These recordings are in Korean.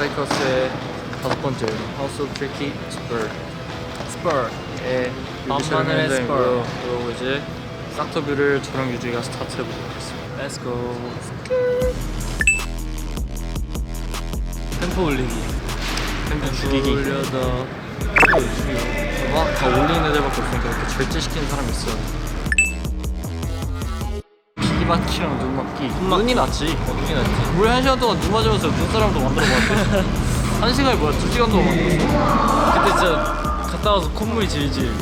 사이커스의 5번째 하우스 오브 트리키 스퍼의 밤하늘의 스퍼. 그리고 이제 싹터뷰를 저랑 유주이가 스타트해보도록 하겠습니다. Let's go. 템포 올리기. 템포 죽이기. 올려다. 막 다 올리는 애들밖에 없으니까 이렇게 절제시키는 사람이 있어요. 피바키랑 눈 맞기. 눈이 낫지. 눈이 낫지. 뭘 1시간 동안 눈 맞으면서 눈사람도 만들어봤대. 1시간이 뭐야? 2시간 동안 만들었어. 그때 진짜 갔다 와서 콧물이 질질.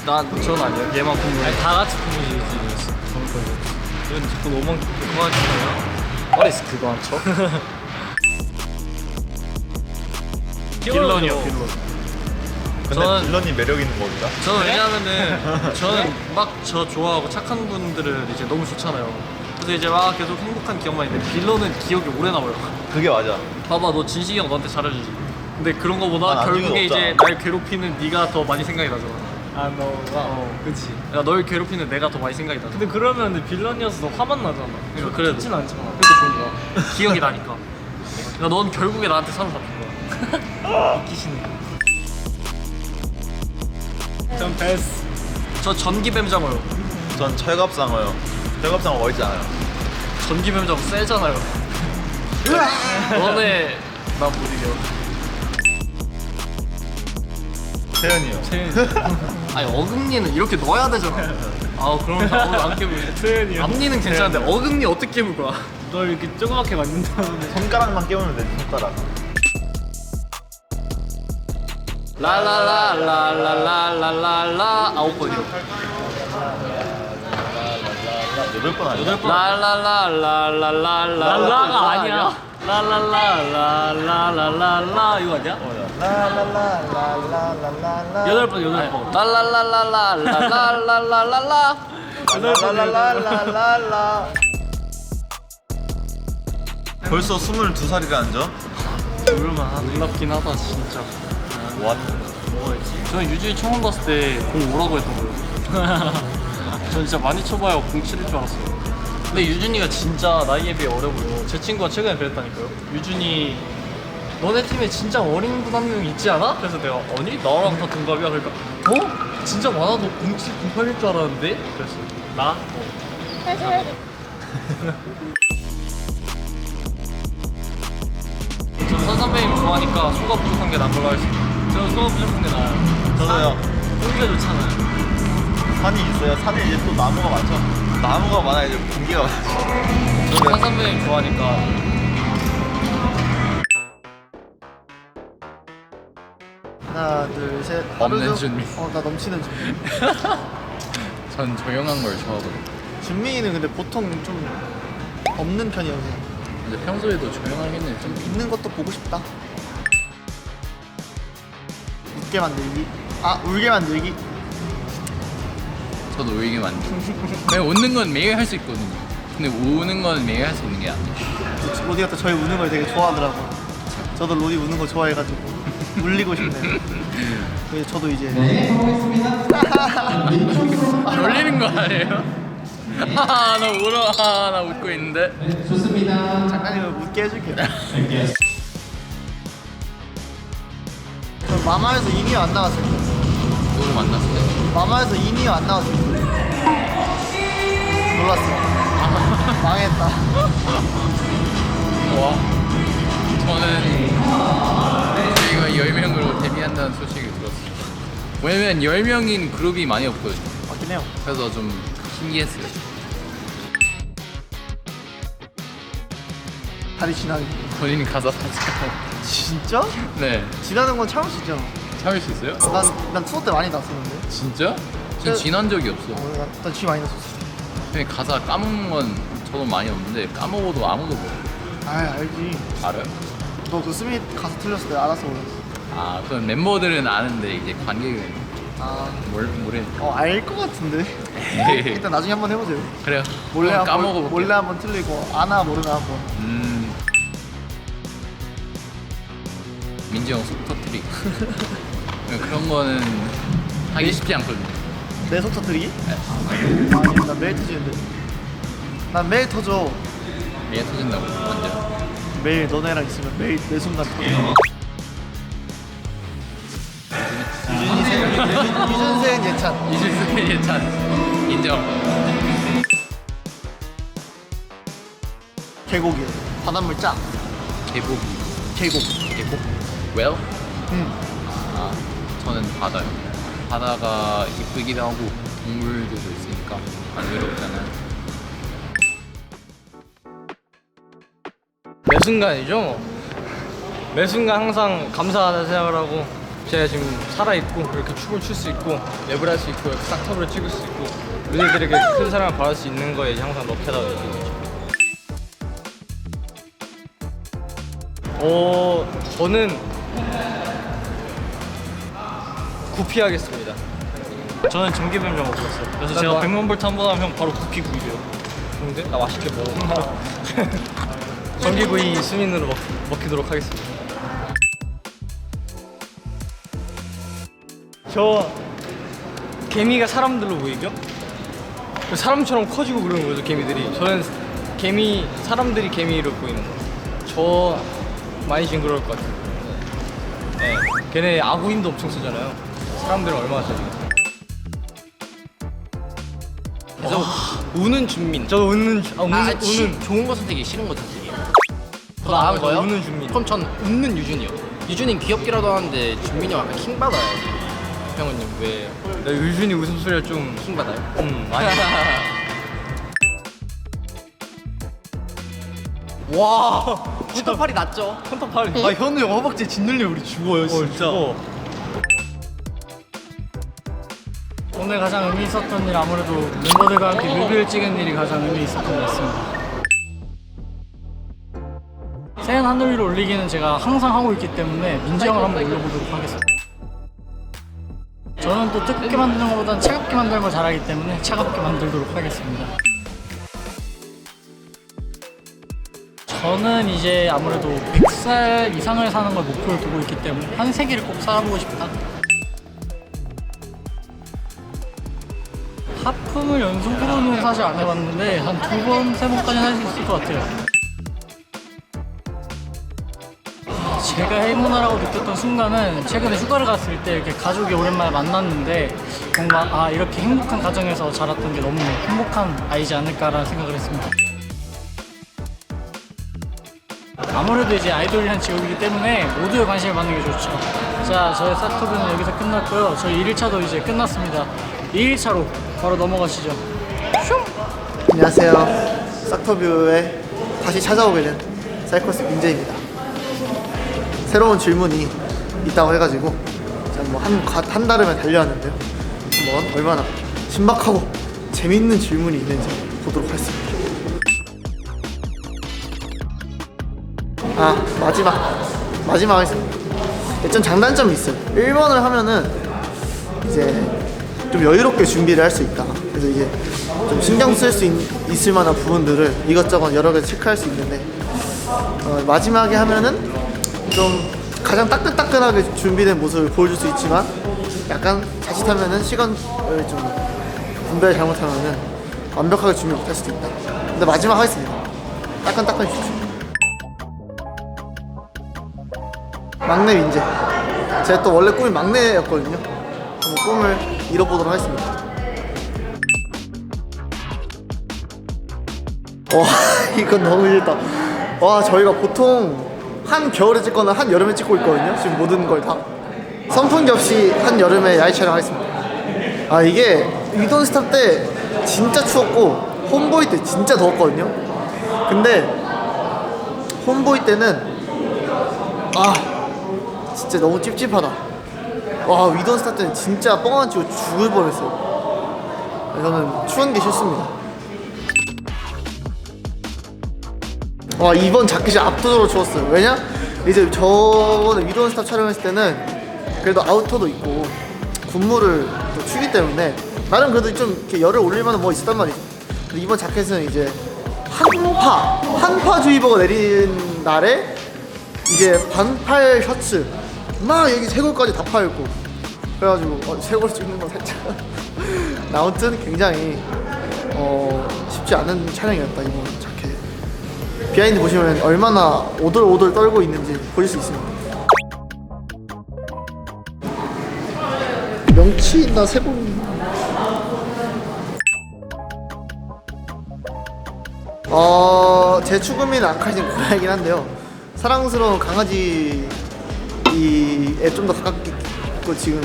전 아니야. 얘만 콧물. 아니 다 같이 콧물이 질질이었어. 이건 자꾸 너무 그만 치네요. 어리스 그거 안 쳐? 빌런이요, 빌런. 근데 저는- 빌런이 매력 있는 겁니다. 저는 왜냐면은 저는 막 저 좋아하고 착한 분들은 이제 너무 좋잖아요. 그래서 이제 막 계속 행복한 기억만 있는데 빌런은 기억이 오래 남아요. 그게 맞아. 봐봐, 너 진식이 형 너한테 잘해주지. 근데 그런 거보다 난 결국에 나중에는 이제 날 괴롭히는 네가 더 많이 생각이 나잖아. 아 너가 그치. 야, 널 괴롭히는 내가 더 많이 생각이 나잖아. 근데 그러면 근데 빌런이어서 너 화만 나잖아. 그러니까 그래도. 좋진 않잖아. 그게 좋은 거야. 기억이 나니까. 야, 넌 결국에 나한테 사로잡힌 거야. 웃기시네. 전 베스. 저 전기뱀장어요. 전 철갑상어요. 철갑상어 멋있지 않아요? 전기뱀장어 세잖아요. 너네 나 못 이겨. 태연이요. 아니 어금니는 이렇게 넣어야 되잖아. 아 그러면 아무도 안 깨물지. 태연이요. 앞니는 괜찮은데 어금니 어떻게 깨물 거야? 널 이렇게 조그맣게 만든다는데. 손가락만 깨우면 되지, 손가락. 라라라라라라라라 9번이요. 8번 아니야? 라라라라라라라 랄라가 아니야. 랄랄라랄랄랄라 이거 아니야? 라라라라라라라라. 8번. 라라라라라라라라라라 라라라라라라라. 벌써 22살이라는 점? 놀랍긴 하다 진짜. 왓? 저는 유주이 처음 봤을 때 05라고 했던 거예요. 전 진짜 많이 쳐봐야 07일 줄 알았어요. 근데 유준이가 진짜 나이에 비해 어려 보여. 제 친구가 최근에 그랬다니까요. 유준이 너네 팀에 진짜 어린 분 한 명 있지 않아? 그래서 내가 아니 나랑 다 동갑이야. 그러니까 어? 진짜 많아? 너 07, 08일 줄 알았는데? 그랬어. 나? 전 선선배님 좋아하니까 소가 부족한 게 나은 걸로 하겠습니다. 저 수업 부족한 게 나아요. 저도요. 공기가 좋잖아요. 산이 있어요. 산에 이제 또 나무가 많죠. 나무가 많아야 이제 공기가 많죠. 저는 선선배님 좋아하니까 하나 둘 셋. 없는 준비. 나 넘치는 준비. 전 조용한 걸 좋아하거든요. 준민이는 근데 보통 좀 없는 편이어서 근데 평소에도 조용하겠네 좀. 있는 것도 보고 싶다. 웃게 만들기. 울게 만들기. 저도 울게 만들. 그냥 웃는 건 매일 할 수 있거든요. 근데 우는 건 매일 할 수 있는 게 아니에요. 로디가 또 저희 우는 걸 되게 좋아하더라고. 저도 로디 우는 거 좋아해가지고 울리고 싶네요. 그래서 저도 이제 놀리는 거 아니에요? 나 울어. 나 웃고 있는데. 장난이면 웃게 해줄게요. 저 마마에서 이미 안 나왔을 때. 누구 만났을 때. 마마에서 이미 안 나왔을 때. 놀랐어. 망했다. 와. 저는 저희가 10명으로 데뷔한다는 소식을 들었어요. 왜냐면 10명인 그룹이 많이 없거든요. 맞긴 해요. 그래서 좀 신기했어요. 다리 지나는 거. 본인 가사 사직하고. 진짜? 네. 지나는 건 참을 수 있잖아. 참을 수 있어요? 난 투어 때 많이 났었는데. 진짜? 그- 전 지난 적이 없어. 난쥐 많이 났었어. 근데 가사 까먹는 건 저도 많이 없는데 까먹어도 아무도 몰라요. 알지. 알아요? 너 그 스밋 가사 틀렸을 때 알아서 몰랐어. 아 그럼 멤버들은 아는데 이제 관객은 모르. 알 것 같은데. 일단 나중에 한번 해보세요. 그래요. 몰래 한번 한번 까먹어볼게요. 몰래 한번 틀리고 아나 모르나 한번. 민지 형 속 터트리. 그런 거는 하기 쉽지 않거든요. 내 속 터뜨리기? 아니 난 매일 터지는데. 난 매일 터져. 얘 터진다고 완전. 매일 너네랑 있으면 매일 매 순간 터져. 유준생 예찬. 이준세 예찬 인정. 계곡이요. 바닷물 짱. 계곡. 계곡. 계곡? Well? 응. 저는 바다요. 바다가 이쁘기도 하고 동물들도 있으니까 안 외롭잖아요. 매 순간이죠. 매 순간 항상 감사하다 생각을 하고 제가 지금 살아있고 이렇게 춤을 출 수 있고 랩을 할 수 있고 이렇게 싹터브를 찍을 수 있고 우리들에게 큰 사랑을 받을 수 있는 거에 이제 항상 럭키하다고 느끼죠. 저는 구피하겠습니다. 저는 전기뱀장 먹고 있어요. 그래서 난 제가 뭐- 100만 볼트 한 번 하면 바로 구피 구입해요. 근데 나 맛있게 먹어. 전기구이 수민으로 먹히도록 하겠습니다. 저 개미가 사람들로 보이죠? 사람처럼 커지고 그러는 거죠, 개미들이. 저는 사람들이 개미로 보이는 거예요. 저 많이 징그러울 것 같아요. 네. 걔네 아구 힘도 엄청 쓰잖아요. 사람들은 얼마나 쓰지? 그래서 우는 준민. 저도 우는 좋은 거 선택이 싫은 거 선택이에요. 더 저 나은 거요? 우는 준민. 그럼 전 웃는 유준이요. 유준이 귀엽기라도 하는데 준민이 형 약간 킹 받아요. 형은님 왜 나 유준이 웃음소리가 좀 킹 받아요? 많이. 와, 헌터팔이 낫죠? 헌터팔이. 아 현우 형 허벅지 짓눌리면 우리 죽어요 진짜. 오늘 가장 의미 있었던 일 아무래도 멤버들과 함께 뮤비를 찍은 일이 가장 의미 있었던 것 같습니다. 새한 하늘 위로 올리기는 제가 항상 하고 있기 때문에 민지 형을 한번 올려보도록 하겠습니다. 저는 또 뜨겁게 만드는 것보단 차갑게 만드는 걸 잘하기 때문에 차갑게 만들도록 하겠습니다. 저는 이제 아무래도 100살 이상을 사는 걸 목표로 두고 있기 때문에 한 세기를 꼭 살아보고 싶다. 하품을 연속으로는 사실 안 해봤는데 한 2번, 3번까지는 할 수 있을 것 같아요. 제가 행운하라고 느꼈던 순간은 최근에 휴가를 갔을 때 이렇게 가족이 오랜만에 만났는데 뭔가 이렇게 행복한 가정에서 자랐던 게 너무 행복한 아이지 않을까라는 생각을 했습니다. 아무래도 이제 아이돌이란 직업이기 때문에 모두의 관심을 받는 게 좋죠. 자, 저의 싹터뷰는 여기서 끝났고요. 저희 1일차도 이제 끝났습니다. 2일차로 바로 넘어가시죠. 안녕하세요. 싹터뷰에 다시 찾아오게 된 사이코스 민재입니다. 새로운 질문이 있다고 해가지고 제가 한 달이면 달려왔는데요. 한번 얼마나 신박하고 재밌는 질문이 있는지 보도록 하겠습니다. 마지막 하겠습니다. 좀 장단점이 있어요. 1번을 하면은 이제 좀 여유롭게 준비를 할 수 있다. 그래서 이게 좀 신경 쓸 수 있을 만한 부분들을 이것저것 여러 개 체크할 수 있는데 마지막에 하면은 좀 가장 따끈따끈하게 준비된 모습을 보여줄 수 있지만 약간 자칫하면은 시간을 좀 분배를 잘못하면은 완벽하게 준비 못할 수도 있다. 근데 마지막 하겠습니다. 따끈따끈 해주십시오. 막내 민재. 제가 또 원래 꿈이 막내였거든요. 한번 꿈을 이뤄보도록 하겠습니다. 와 이건 너무 싫다. 와 저희가 보통 한 겨울에 찍거나 한 여름에 찍고 있거든요. 지금 모든 걸 다 선풍기 없이 한 여름에 야외 촬영하겠습니다. 이게 위돈스탑 때 진짜 추웠고 홈보이 때 진짜 더웠거든요. 근데 홈보이 때는 진짜 너무 찝찝하다. 와 위돈스탑 때는 진짜 뻥 안 치고 죽을 뻔했어요. 저는 추운 게 싫습니다. 와 이번 자켓이 압도적으로 추웠어요. 왜냐? 이제 저번에 위도원스탑 촬영했을 때는 그래도 아우터도 있고 군무를 또 추기 때문에 나름 그래도 좀 이렇게 열을 올릴 만한 뭐 있었단 말이죠. 근데 이번 자켓은 이제 한파주의보가 내린 날에 이제 반팔 셔츠 막 여기 쇄골까지 다 파였고 그래가지고 쇄골 찍는 거 살짝 아무튼 굉장히 쉽지 않은 촬영이었다 이번 자켓. 비하인드 보시면 얼마나 오돌오돌 떨고 있는지 보실 수 있습니다. 명치나 세봉. 제 추구미는 앙칼진 고양이긴 한데요. 사랑스러운 강아지에 좀 더 가깝게 지금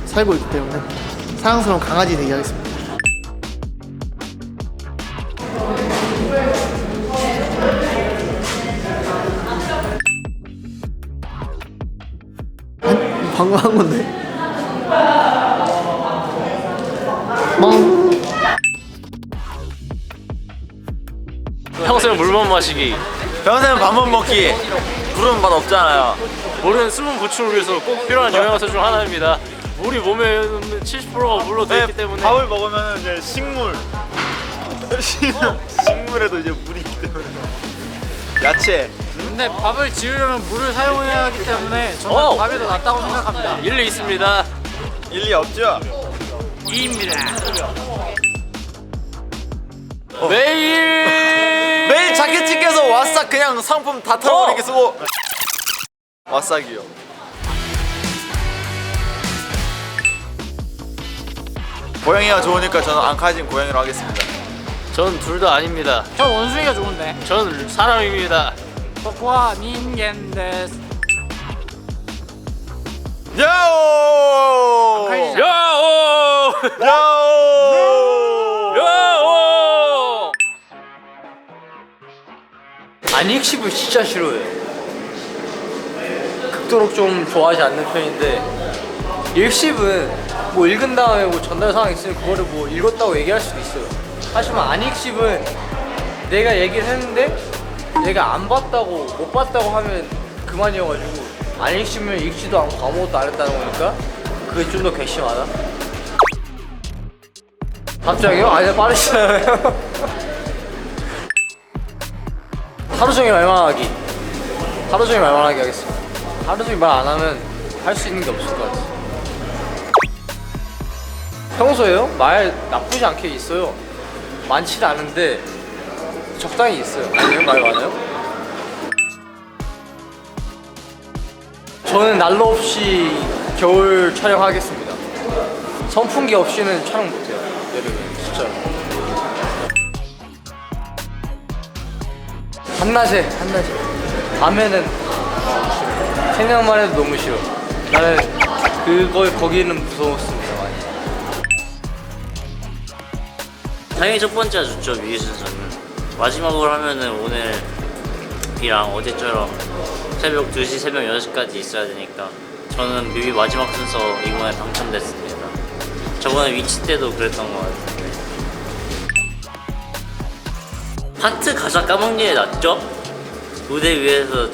살고 있기 때문에 사랑스러운 강아지 얘기하겠습니다. 방금 한 건데. 평생 물만 마시기. 평생 밥만 먹기. 부른 맛 없잖아요. 물은 수분 보충을 위해서 꼭 필요한 영양소 중 하나입니다. 우리 몸의 70%가 물로 되어 있기 때문에 밥을 먹으면 이제 식물. 식물에도 이제 물이 있기 때문에. 야채. 근데 밥을 지으려면 물을 사용해야 하기 때문에 저는 밥이 더 낫다고 생각합니다. 일리 있습니다. 일리 없죠? 매일 자켓 찍혀서 왓싹 그냥 상품 다 털어버리게 쓰고. 왓싹이요. 고양이가 좋으니까 저는 앙칼진 고양이로 하겠습니다. 전 둘 다 아닙니다. 저 원숭이가 좋은데. 전 사람입니다. 저와 닌겐 데스. 야오! 앙칼진. 야오! 야오! 야오! 안익십을 진짜 싫어해요. 극도로 좀 좋아하지 않는 편인데 일십은 뭐 읽은 다음에 뭐 전달 사항 있으면 그거를 뭐 읽었다고 얘기할 수도 있어요. 하지만 안익십은 내가 얘기를 했는데 내가 안 봤다고 못 봤다고 하면 그만이어가지고 안익십을 읽지도 않고 아무것도 안 했다는 거니까 그게 좀 더 괘씸하다. 갑자기요? 아니 빠르시잖아요. 하루 종일 말만 하기. 하루 종일 말만 하기 하겠습니다. 하루 종일 말 안 하면 할 수 있는 게 없을 것 같아요. 평소에요? 말 나쁘지 않게 있어요. 많지는 않은데 적당히 있어요. 아니요? 말 많아요? 저는 난로 없이 겨울 촬영하겠습니다. 선풍기 없이는 촬영 못해요. 여름에 진짜. 한낮에 밤에는 생각만 해도 너무 싫어. 나는 거기는 무서웠습니다 많이. 당연히 첫 번째가 좋죠. 뮤비 순서는 마지막으로 하면은 오늘이랑 어제처럼 새벽 2시, 새벽 6시까지 있어야 되니까 저는 뮤비 마지막 순서 이번에 당첨됐습니다. 저번에 위치 때도 그랬던 것 같은데 파트 가사 까먹는 게 낫죠? 무대 위에서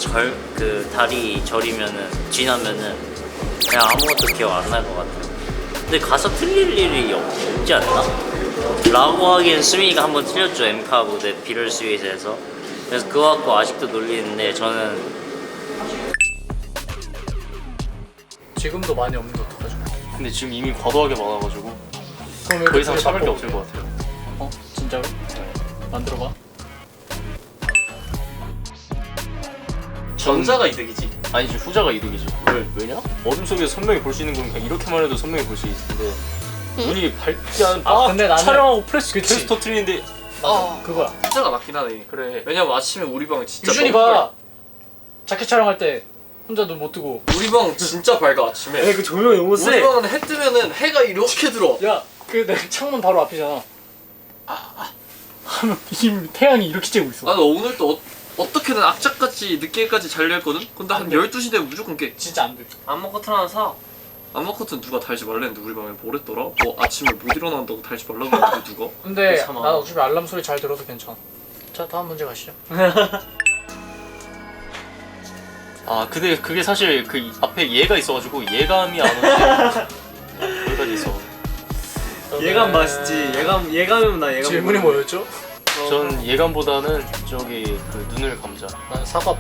다리 지나면은 그냥 아무것도 기억 안 날 것 같아요. 근데 가사 틀릴 일이 없지 않나? 라고 하기엔 수민이가 한번 틀렸죠. 엠카 무대 비럴 스윗에서. 그래서 그거 갖고 아직도 놀리는데 저는 지금도 많이 없는데 어떡하죠? 근데 지금 이미 과도하게 많아가지고 그럼 더 이상 이렇게 참을 게 바꿔? 없을 것 같아요. 어? 진짜로? 만들어봐. 전자가 이득이지. 아니지, 후자가 이득이지. 왜냐? 어둠 속에서 선명히 볼 수 있는 건 그냥 이렇게만 해도 선명히 볼 수 있는데 눈이 밝지 않은 근데 나는 촬영하고 프레스 그치. 계속 터트리는데 그거야. 후자가 낫긴 하네. 그래. 왜냐면 아침에 우리 방 진짜 유준이가 자켓 촬영할 때 혼자 눈 못 뜨고. 우리 방 진짜 밝아 아침에. 그 조명이 너무 우리 방은 해 뜨면은 해가 이렇게 들어. 야, 내 창문 바로 앞이잖아. 하면 이 태양이 이렇게 쬐고 있어. 나 오늘 또 어떻게든 악착같이 늦게까지 자려 했거든? 근데 한 12시 되면 무조건 깨. 진짜 안 돼. 암막 커튼 하나 사. 암막 커튼 누가 달지 말랬는데 우리 방에 뭐랬더라? 뭐 아침에 못 일어난다고 달지 말라고 했는데 누가? 근데 참아. 나 어차피 알람 소리 잘 들어서 괜찮아. 자, 다음 문제 가시죠. 아 근데 그게 사실 그 앞에 얘가 있어가지고 예감이 안 오는데 여기까지 있어. 예감 맛있지. 예감이면 나 예감. 질문이 뭐였죠? 전 예감보다는 저기 그 눈을 감자. 난 사과부.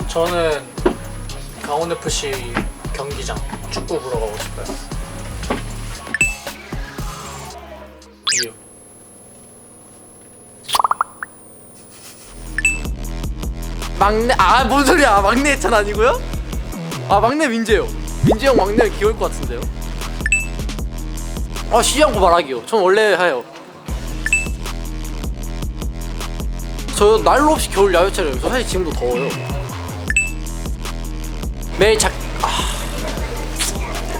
저는 강원FC 경기장 축구 보러 가고 싶어요. 막내 뭔 소리야? 막내 해찬 아니고요? 막내 민재요. 민재 형 막내면 귀여울 것 같은데요. 쉬지 않고 말하기요. 전 원래 해요. 저 난로 없이 겨울 야외촬영. 저 사실 지금도 더워요. 매일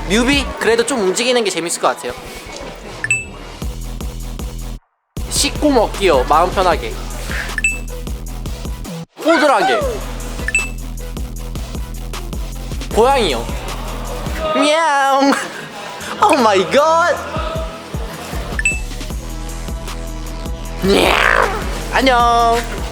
뮤비 그래도 좀 움직이는 게 재밌을 것 같아요. 씻고 먹기요. 마음 편하게. 포들하게. 고양이요. 미야옹. 오 마이 갓. 미야옹. 안녕.